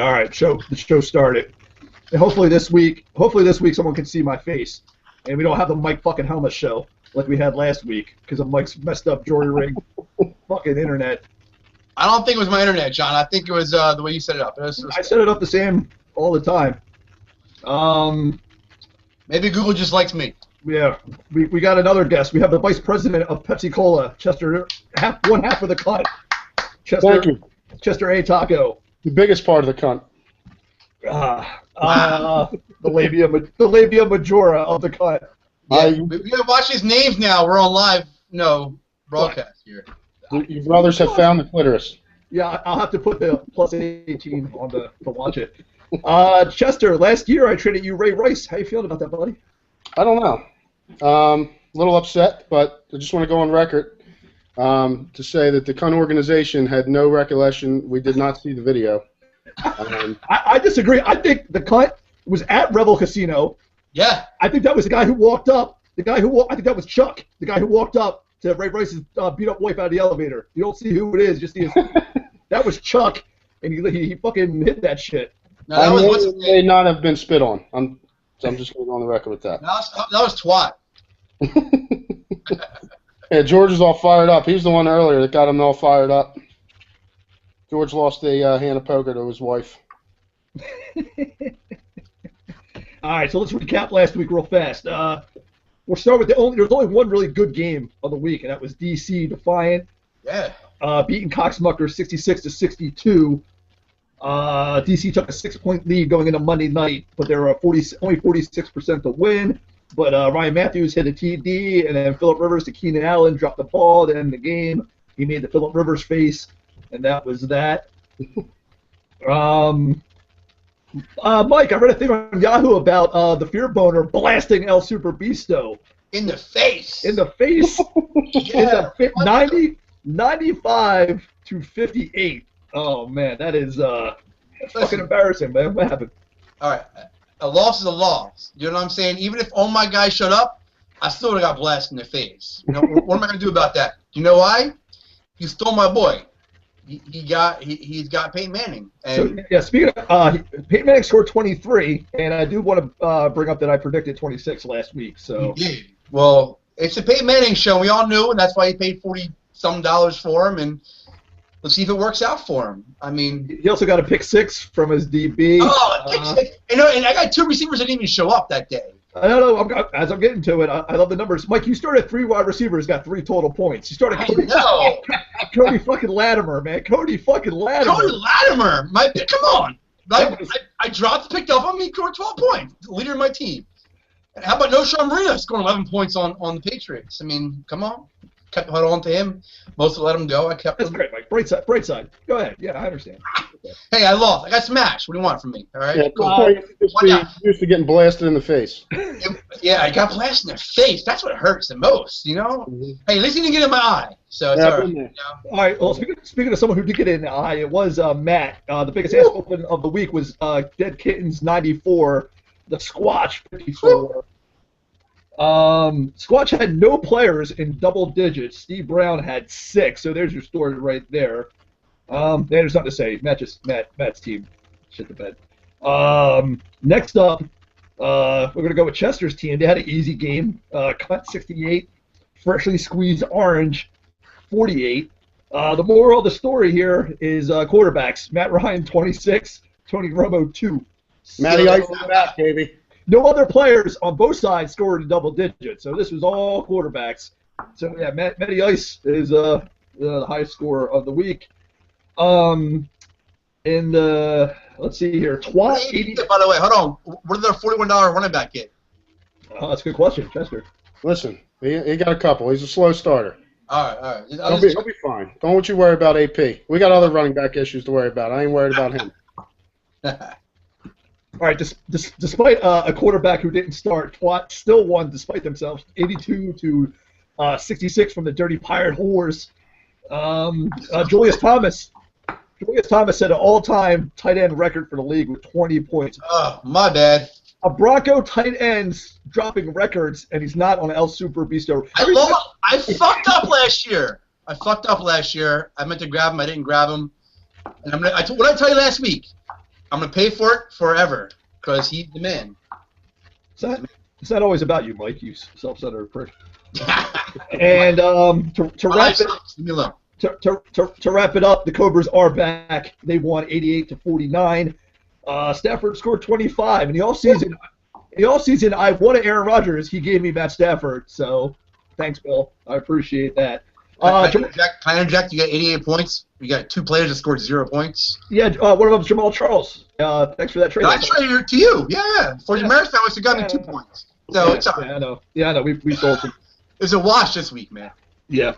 All right, the show started. And hopefully this week someone can see my face, and we don't have the Mike fucking Helmuth show like we had last week because of Mike's messed up jury rig fucking internet. I don't think it was my internet, John. I think it was the way you set it up. I set it up the same all the time. Maybe Google just likes me. Yeah, we got another guest. We have the vice president of Pepsi Cola, Chester, one half of the cunt. Thank you. Chester A. Taco. The biggest part of the cunt. The labia majora of the cunt. Yeah, we gotta watch these names now. We're on live, broadcast here. Your brothers have found the clitoris. Yeah, I'll have to put the plus 18 on to watch it. Chester, last year I traded you Ray Rice. How you feeling about that, buddy? I don't know. A little upset, but I just want to go on record to say that the cunt organization had no recollection. We did not see the video. I disagree. I think the cunt was at Rebel Casino. Yeah. I think that was the guy who walked up. I think that was Chuck, the guy who walked up to Ray Rice's beat-up wife out of the elevator. You don't see who it is, just see his. That was Chuck, and he fucking hit that shit. No, that may not have been spit on. I'm just going to go on the record with that. That was twat. Yeah, George is all fired up. He's the one earlier that got him all fired up. George lost a hand of poker to his wife. All right, so let's recap last week real fast. We'll start with there was only one really good game of the week, and that was DC Defiant. Yeah. Beating Coxmucker 66-62. DC took a 6-point lead going into Monday night, but they were only 46% to win. But Ryan Matthews hit a TD, and then Phillip Rivers to Keenan Allen dropped the ball to end the game. He made the Phillip Rivers face, and that was that. Mike, I read a thing on Yahoo about the Fear Boner blasting El SuperBeasto. In the face. In the face. Yeah. 95-58. Oh, man, that is fucking embarrassing, man. What happened? All right. A loss is a loss. You know what I'm saying? Even if all my guys shut up, I still would have got blasted in the face. You know, what am I going to do about that? You know why? You stole my boy. He's got Peyton Manning. And so, yeah, speaking of, Peyton Manning scored 23, and I do want to bring up that I predicted 26 last week. So. He did. Well, it's a Peyton Manning show. We all knew, and that's why he paid $40-some for him, and let's see if it works out for him. I mean, he also got a pick 6 from his DB. Oh, pick 6. And I got 2 receivers that didn't even show up that day. I don't know. As I'm getting to it, I love the numbers. Mike, you started 3 wide receivers, got 3 total points. You started Cody fucking Latimer, man. Cody fucking Latimer. Cody Latimer. Come on. I dropped, picked up him, he scored 12 points. The leader of my team. And how about Sean Marino scoring 11 points on the Patriots? I mean, come on. Kept on to him. Most let him go. I kept That's him. great, Mike. Bright side. Go ahead. Yeah, I understand. Okay. Hey, I lost. I got smashed. What do you want from me? All right. Yeah, cool. Used to getting blasted in the face. Yeah, I got blasted in the face. That's what hurts the most, you know? Mm-hmm. Hey, at least he didn't get in my eye. So it's all right. You know? All right. Well, speaking of someone who did get in the eye, it was Matt. The biggest ass open of the week was Dead Kittens 94, the Squatch 54. Squatch had no players in double digits. Steve Brown had 6, so there's your story right there. There's nothing to say. Matt's team shit the bed. Next up, we're gonna go with Chester's team. They had an easy game. Cut 68, freshly squeezed orange 48. The moral of the story here is quarterbacks. Matt Ryan 26, Tony Romo 2. Matty Ice in the back, baby. No other players on both sides scored in double digits, so this was all quarterbacks. So yeah, Matty Ice is the highest scorer of the week. Let's see here, Twat 80. By the way, hold on. What did their $41 running back get? Oh, that's a good question, Chester. Listen, he got a couple. He's a slow starter. All right. He'll be fine. Don't you worry about AP. We got other running back issues to worry about. I ain't worried about him. All right, despite a quarterback who didn't start, Twat still won despite themselves, 82-66 from the Dirty Pirate Whores. Julius Thomas set an all-time tight end record for the league with 20 points. Oh, my bad. A Bronco tight end's dropping records, and he's not on El SuperBeasto. I fucked up last year. I meant to grab him. I didn't grab him. And what did I tell you last week? I'm gonna pay for it forever because he's the man. It's not always about you, Mike. You self-centered prick. And to wrap it. Leave me alone. To wrap it up, the Cobras are back. They won 88-49. Stafford scored 25. In the offseason, I wanted Aaron Rodgers. He gave me Matt Stafford. So, thanks, Bill. I appreciate that. Can I interject? You got 88 points. You got 2 players that scored 0 points. Yeah, one of them's Jamal Charles. Thanks for that trade. I traded it to you. Yeah. For the Mariners fan, it got me 2 points. So it's all right. Yeah, I know. Yeah, I know. We sold him. It's a wash this week, man. Yeah.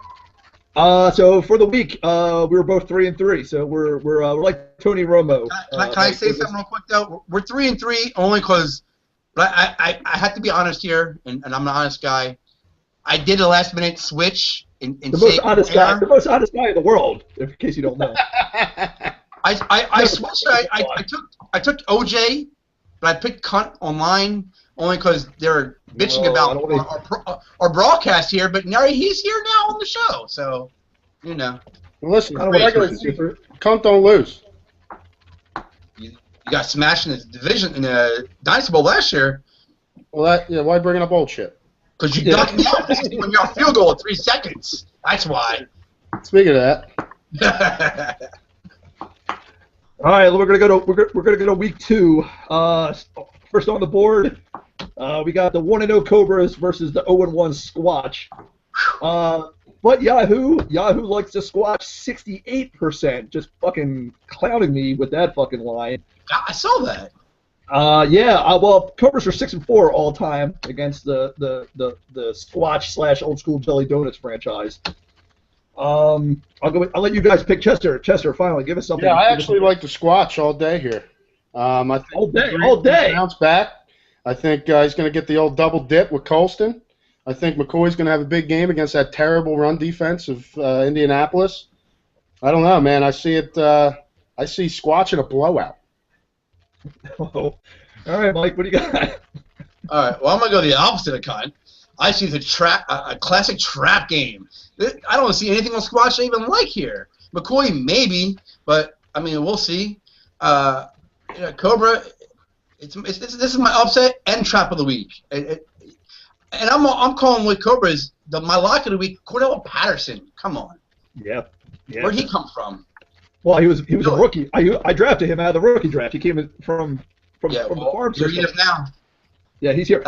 So for the week, we were both 3-3. So we're like Tony Romo. Can I say something real quick though? We're 3-3 only because, but I have to be honest here, and I'm an honest guy. I did a last minute switch in the most honest guy in the world, in case you don't know. I switched. I took OJ, but I picked Cunt online only because they're bitching about our broadcast here. But now he's here now on the show, so you know. Well, listen, Cunt don't lose. You got smashed in the division in the Dynasty Bowl last year. Well, why bringing up old shit? Because you ducked me out when you're on field goal in 3 seconds. That's why. Speaking of that. All right, we're gonna go to week 2. First on the board, we got the 1-0 Cobras versus the 0-1 Squatch. But Yahoo likes to Squatch 68%, just fucking clowning me with that fucking line. I saw that. Well, Cobras are 6-4 all time against the Squatch / Old School Jelly Donuts franchise. I'll let you guys pick Chester. Chester, finally, give us something. Yeah, I actually like the Squatch all day here. I think all day. Bounce back. I think he's going to get the old double dip with Colston. I think McCoy's going to have a big game against that terrible run defense of Indianapolis. I don't know, man. I see it. I see Squatch in a blowout. Oh. All right, Mike, what do you got? All right. Well, I'm gonna go the opposite of Cunt. I see a classic trap game. I don't see anything on Squatch I even like here. McCoy maybe, but I mean we'll see. Cobra, this is my upset and trap of the week. And I'm calling with Cobra's my lock of the week. Cordell Patterson, come on. Yeah. Where'd he come from? Well, he was a rookie. I drafted him out of the rookie draft. He came from the farm system. Here he is now. Yeah, he's here.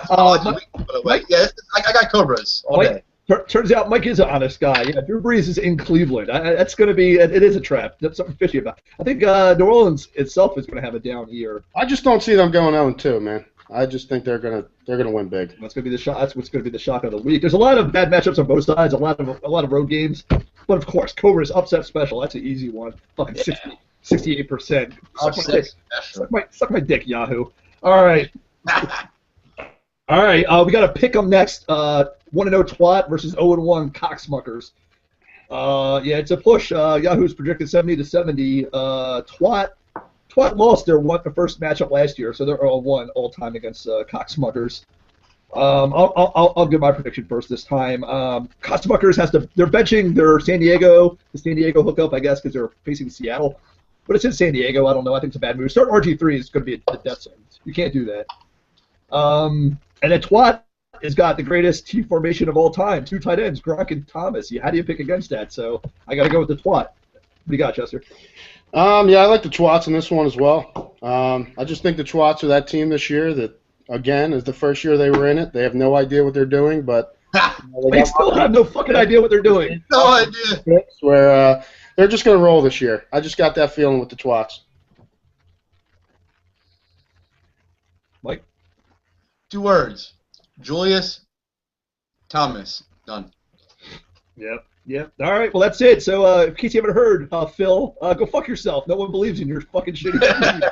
Mike, yeah, I got Cobras all day. Turns out Mike is an honest guy. Yeah, Drew Brees is in Cleveland. That's going to be. It is a trap. That's something fishy about it. I think New Orleans itself is going to have a down year. I just don't see them going 0-2, man. I just think they're gonna win big. That's going to be the shock. That's what's going to be the shock of the week. There's a lot of bad matchups on both sides. A lot of road games. But of course, Cobra's upset special. That's an easy one. Fucking 68%. Suck my dick, Yahoo. All right. All right. We got to pick them next. 1-0 Twat versus 0-1 Cocksmuckers. Yeah, it's a push. Yahoo's predicted 70-70. Twat lost their first matchup last year, so they're 0-1 all time against Cocksmuckers. I'll give my prediction first this time. Cocksmuckers they're benching the San Diego hookup, I guess, because they're facing Seattle. But it's in San Diego. I don't know. I think it's a bad move. Start RG3 is going to be a death sentence. You can't do that. And then Twat has got the greatest T formation of all time. 2 tight ends, Gronk and Thomas. How do you pick against that? So I got to go with the Twat. What do you got, Chester? Yeah, I like the Twats in this one as well. I just think the Twats are that team this year that, again, is the first year they were in it. They have no idea what they're doing, but they still have no fucking idea what they're doing. No idea. Where they're just going to roll this year. I just got that feeling with the Twats. Mike? 2 words. Julius Thomas. Done. Yep. All right, well, that's it. So, in case you haven't heard, Phil, go fuck yourself. No one believes in your fucking shitty team.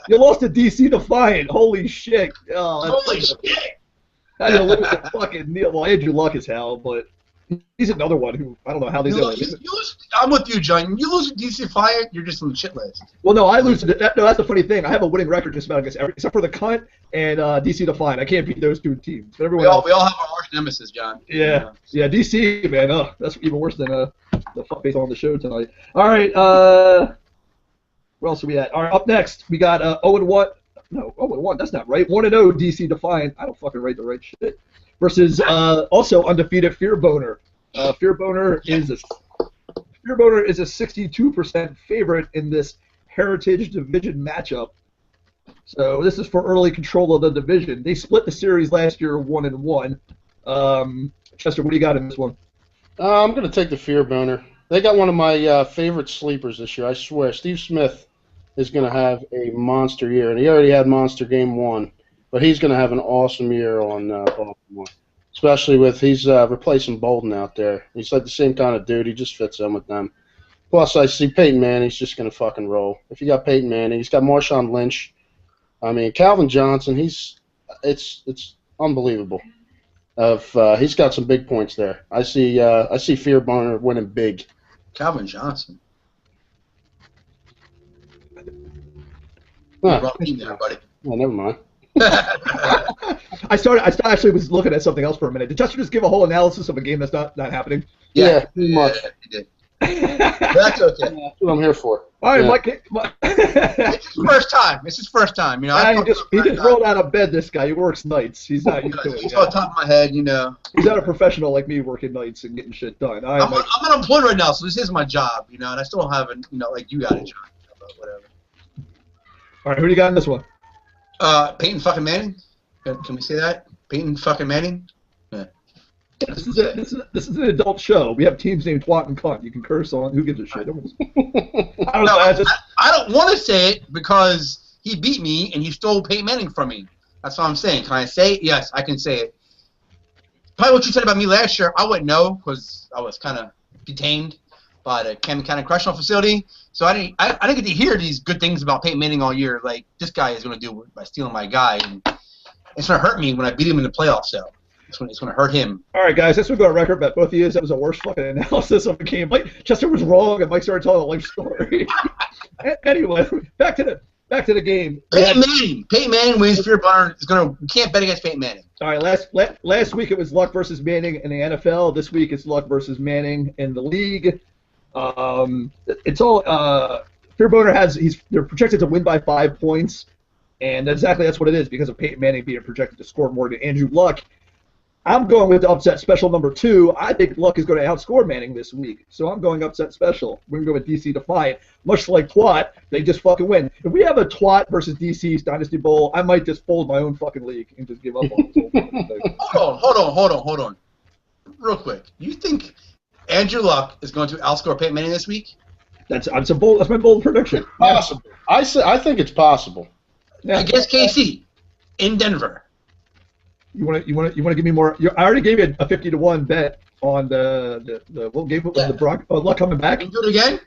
You lost to DC Defiant. Holy shit. Holy shit. How do you lose to fucking Neil? Well, Andrew Luck is hell, but he's another one who, I don't know how these I'm with you, John. You lose to DC Defiant, you're just on the shit list. Well, no, I lose to that's the funny thing. I have a winning record just about against except for the Cunt and DC Defiant. I can't beat those 2 teams. But everyone we all have our arch nemesis, John. Yeah, DC, man. Oh, that's even worse than the fuckface on the show tonight. All right, Where else are we at? All right, up next, we got 0-1. No, 0-1, that's not right. 1-0 DC Defiant. I don't fucking write the right shit. Versus also undefeated Fear Boner. Fear Boner is a 62% favorite in this Heritage Division matchup. So this is for early control of the division. They split the series last year 1-1. Chester, what do you got in this one? I'm going to take the Fear Boner. They got one of my favorite sleepers this year, I swear. Steve Smith is going to have a monster year, and he already had monster game 1, but he's going to have an awesome year on Baltimore, especially with he's replacing Bolden out there. He's like the same kind of dude. He just fits in with them. Plus, I see Peyton Manning's just going to fucking roll. If you got Peyton Manning, he's got Marshawn Lynch. I mean, Calvin Johnson, it's unbelievable. He's got some big points there. I see Fear Boner winning big. Calvin Johnson. Huh. Wrong team there, buddy. Oh, never mind. I actually was looking at something else for a minute. Did Chester just give a whole analysis of a game that's not happening? Yeah, pretty much. He did. That's okay. That's what I'm here for. All right, Yeah. Mike. It's his first time. It's his first time. You know, he just rolled out of bed. This guy, he works nights. He's not used to it. He's on top of my head, you know. He's not a professional like me working nights and getting shit done. I'm unemployed right now, so this is my job, you know, and I still don't have like you got a job, but whatever. All right, who do you got in this one? Peyton fucking Manning. Can we say that? Peyton fucking Manning. Yeah. This is an adult show. We have teams named Twat and Cunt. You can curse on. Who gives a shit? I don't know. I don't want to say it because he beat me and he stole Peyton Manning from me. That's what I'm saying. Can I say it? Yes, I can say it. Probably what you said about me last year, I wouldn't know because I was kind of detained by the Camden County Correctional Facility. So I didn't get to hear these good things about Peyton Manning all year. Like, this guy is going to do it by stealing my guy. And it's going to hurt me when I beat him in the playoffs, so it's going to hurt him. All right, guys, let's go on record bet both of you. That was the worst fucking analysis of the game. Chester was wrong, and Mike started telling a life story. Anyway, back to the game. Peyton Manning wins. Fear Boner is going to. You can't bet against Peyton Manning. All right, last week it was Luck versus Manning in the NFL. This week it's Luck versus Manning in the league. It's all Fear Boner they're projected to win by 5 points, and that's what it is because of Peyton Manning being projected to score more than Andrew Luck. I'm going with the upset special number 2. I think Luck is going to outscore Manning this week, so I'm going upset special. We're going to go with DC Defiant. Much like Twat, they just fucking win. If we have a Twat versus DC's Dynasty Bowl, I might just fold my own fucking league and just give up on this whole fucking thing. Hold on. Real quick. You think Andrew Luck is going to outscore Peyton Manning this week? That's my bold prediction. Possible. I think it's possible. Yeah. Against KC in Denver. You want to give me more? I already gave you a 50-1 bet on the what game was the Brock Luck coming back. Can you do it again?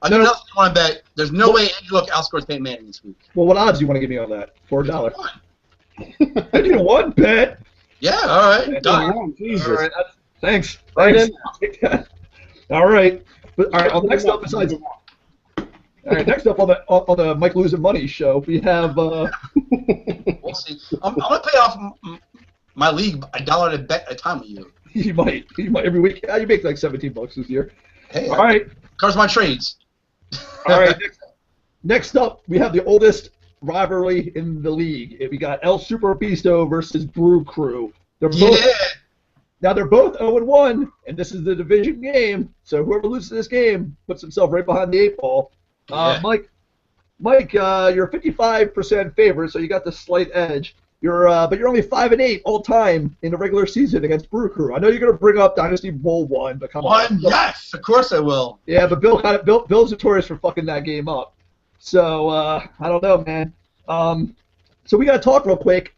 I know else you want to bet. There's no way Andrew Luck outscores Peyton Manning this week. Well, what odds do you want to give me on that? $4. 50-1 bet. Yeah. All right. Done. Jesus. All right. Thanks. All right. All right. Next up, next up on the Mike Losing Money show, we have. We'll see. I'm gonna pay off my league $1 a bet at a time with you. You might every week. You make like $17 this year. Hey. All right. Covers my trades. All right. Next up, we have the oldest rivalry in the league. We got El SuperBeasto versus Brew Crew. They're both 0-1, and this is the division game. So whoever loses this game puts himself right behind the 8 ball. Mike, you're a 55% favorite, so you got the slight edge. But you're only 5-8 all time in the regular season against Brew Crew. I know you're gonna bring up Dynasty Bowl 1, but come on. Yes, of course I will. Yeah, but Bill's notorious for fucking that game up. So I don't know, man. So we gotta talk real quick.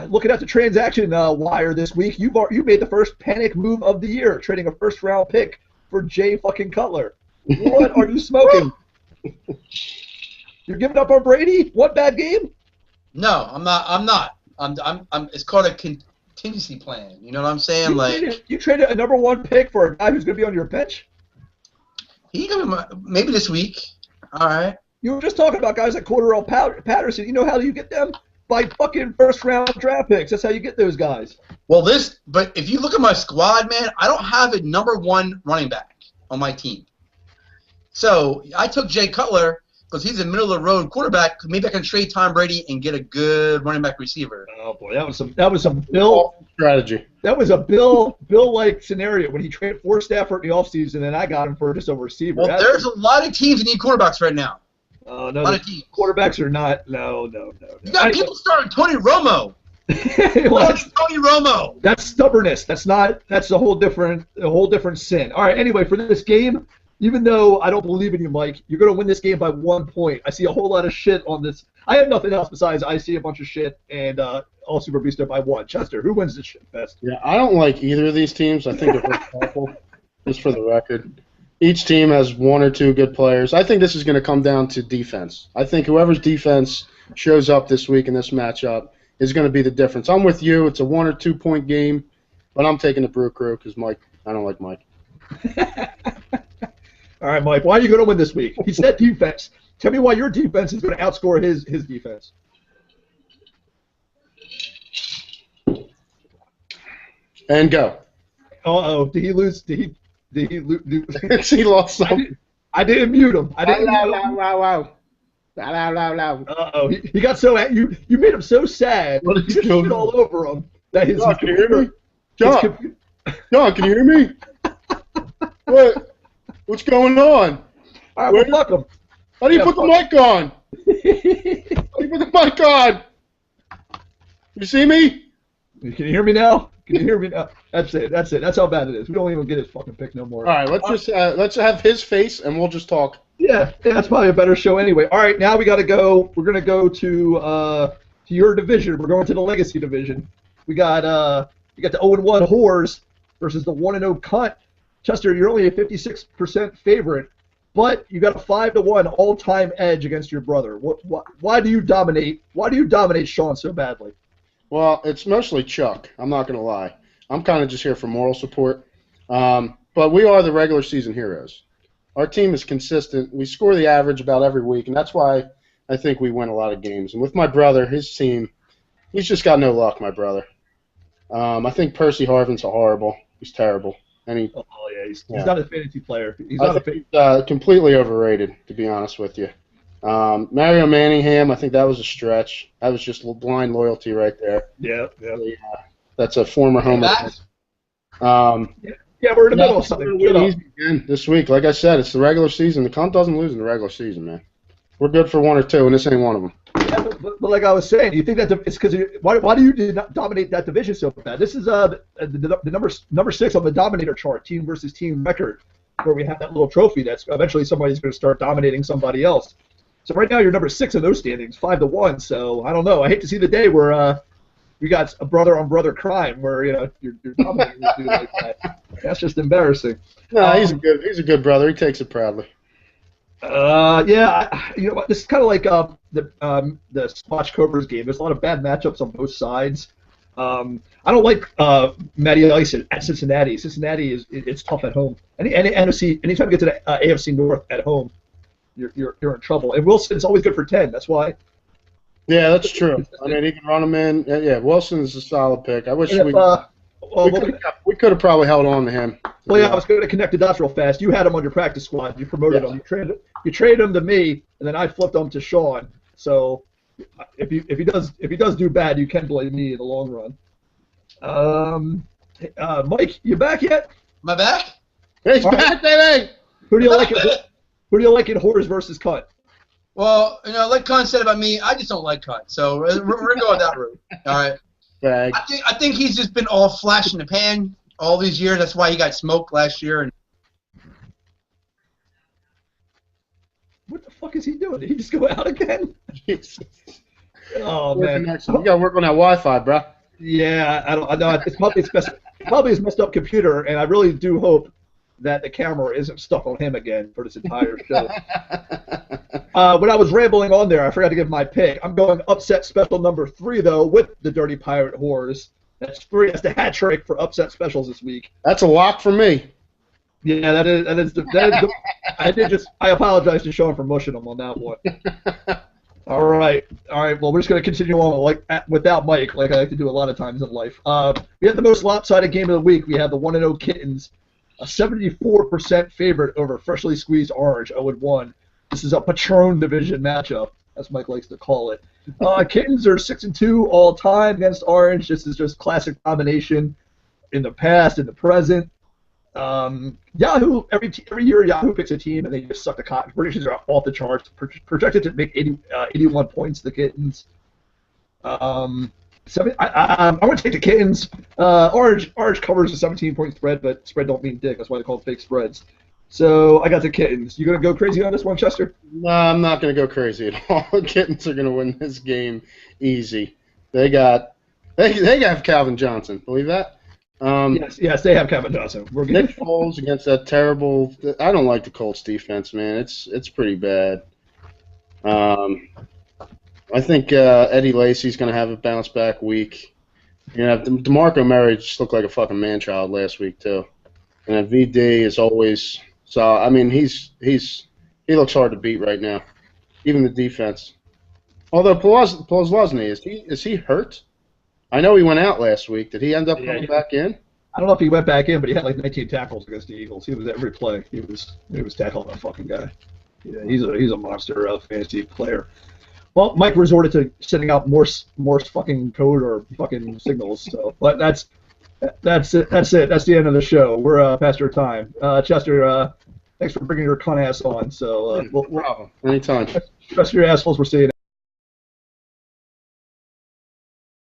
Looking at the transaction wire this week, you made the first panic move of the year, trading a first-round pick for Jay fucking Cutler. What are you smoking? You're giving up on Brady? What bad game? No, I'm not. I'm. It's called a contingency plan. You know what I'm saying? You traded a number 1 pick for a guy who's gonna be on your bench? He gonna maybe this week. All right. You were just talking about guys like Cordarrelle Patterson. You know how you get them? By fucking first-round draft picks. That's how you get those guys. Well, but if you look at my squad, man, I don't have a number 1 running back on my team. So I took Jay Cutler because he's a middle-of-the-road quarterback. Maybe I can trade Tom Brady and get a good running back receiver. Oh boy, that was some Bill strategy. That was a Bill-like scenario when he traded for Stafford in the offseason, and I got him for just a receiver. Well, there's a lot of teams that need quarterbacks right now. No, the quarterbacks are not. No. You got people starting Tony Romo. Tony Romo. That's stubbornness. That's a whole different sin. All right. Anyway, for this game, even though I don't believe in you, Mike, you're going to win this game by 1 point. I see a whole lot of shit on this. I have nothing else besides I see a bunch of shit and all SuperBeasto by 1. Chester, who wins this shit best? Yeah, I don't like either of these teams. I think they're awful. Just for the record. Each team has 1 or 2 good players. I think this is going to come down to defense. I think whoever's defense shows up this week in this matchup is going to be the difference. I'm with you. It's a 1 or 2 point game, but I'm taking the Brew Crew because I don't like Mike. All right, Mike, why are you going to win this week? He said defense. Tell me why your defense is going to outscore his defense. And go. Uh-oh. Did he lose? Did he lose? He lost something. I didn't mute him. Wow. Uh-oh. He got so you made him so sad. What is you shit all over him. That his John, can you hear me? John, can you hear me? What's going on? All right, well, fuck him. How do you put the mic on? How do you put the mic on? You see me? Can you hear me now? Can you hear me now? That's it. That's how bad it is. We don't even get his fucking pick no more. All right, let's have his face and we'll just talk. Yeah, that's probably a better show anyway. All right, now we got to go. We're gonna go to your division. We're going to the Legacy division. We got the 0-1 Whores versus the 1-0 Cunt. Chester, you're only a 56% favorite, but you got a 5-1 all-time edge against your brother. Why do you dominate? Why do you dominate Sean so badly? Well, it's mostly Chuck. I'm not going to lie. I'm kind of just here for moral support. But we are the regular season heroes. Our team is consistent. We score the average about every week, and that's why I think we win a lot of games. And with my brother, his team, he's just got no luck, my brother. I think Percy Harvin's horrible. He's terrible. And he's not a fantasy player. He's completely overrated, to be honest with you. Mario Manningham, I think that was a stretch. That was just blind loyalty right there. Yeah. That's a former homer. Yeah, we're in the middle of something. Easy again this week. Like I said, it's the regular season. The Cunt doesn't lose in the regular season, man. We're good for 1 or 2, and this ain't one of them. Yeah, but like I was saying, you think that it's because why do you not dominate that division so bad? This is the number 6 on the Dominator chart, team versus team record, where we have that little trophy that's eventually somebody's going to start dominating somebody else. So right now you're number 6 in those standings, 5-1. So I don't know. I hate to see the day where we got a brother on brother crime, where you're dominating this dude like that. That's just embarrassing. No, he's a good brother. He takes it proudly. Yeah, you know what? This is kind of like the Squatch Cobras game. There's a lot of bad matchups on both sides. I don't like Matty Ice at Cincinnati. Cincinnati it's tough at home. NFC, anytime you get to the AFC North at home, you're in trouble. And Wilson's always good for 10. That's why. Yeah, that's true. I mean, he can run them in. Yeah, Wilson's a solid pick. I wish we could have probably held on to him. Well, yeah, I was going to connect the dots real fast. You had him on your practice squad. You promoted him. You traded him to me, and then I flipped him to Sean. So if he does do bad, you can blame me in the long run. Mike, you back yet? Am I back? He's back, baby. Who do you like? Who do you like in Whores versus Cunt? Well, like Cunt said about me, I just don't like Cunt. So we're going to go that route. All right. Bag. I think he's just been all flash in the pan all these years. That's why he got smoked last year. And what the fuck is he doing? Did he just go out again? Oh man, you gotta work on that Wi-Fi, bro. Yeah, I know. It's probably his messed up computer, and I really do hope that the camera isn't stuck on him again for this entire show. When I was rambling on there, I forgot to give my pick. I'm going upset special number 3 though with the Dirty Pirate Whores. That's 3. That's the hat trick for upset specials this week. That's a lock for me. Yeah, that is the I apologize to Sean for mushing him on that one. All right. Well, we're just going to continue on without Mike, like I like to do a lot of times in life. We have the most lopsided game of the week. We have the 1-0 Kittens a 74% favorite over freshly squeezed Orange, 0-1. This is a Patron division matchup, as Mike likes to call it. Kittens are 6-2 all time against Orange. This is just classic combination in the past, in the present. Yahoo, every year Yahoo picks a team and they just suck the cotton. Predictions are off the charts. Projected to make 81 points, the Kittens. I'm going to take the Kittens. Orange covers a 17-point spread, but spread don't mean dick. That's why they call it fake spreads. So I got the Kittens. You going to go crazy on this one, Chester? No, I'm not going to go crazy at all. The Kittens are going to win this game easy. They have Calvin Johnson. Believe that? Yes, they have Kevin Johnson. We're Nick Foles against that terrible. I don't like the Colts defense, man. It's pretty bad. I think Eddie Lacy's going to have a bounce back week. DeMarco Murray just looked like a fucking man child last week too, and VD is always. So I mean, he looks hard to beat right now, even the defense. Although Plozlosny, is he hurt? I know he went out last week. Did he end up coming back in? I don't know if he went back in, but he had like 19 tackles against the Eagles. He was every play. He was tackling that fucking guy. Yeah, he's a monster fantasy player. Well, Mike resorted to sending out Morse fucking code or fucking signals. So, but that's it. That's the end of the show. We're past our time. Chester, thanks for bringing your cunt ass on. So, No problem. Anytime. Rest of your assholes. We're seeing.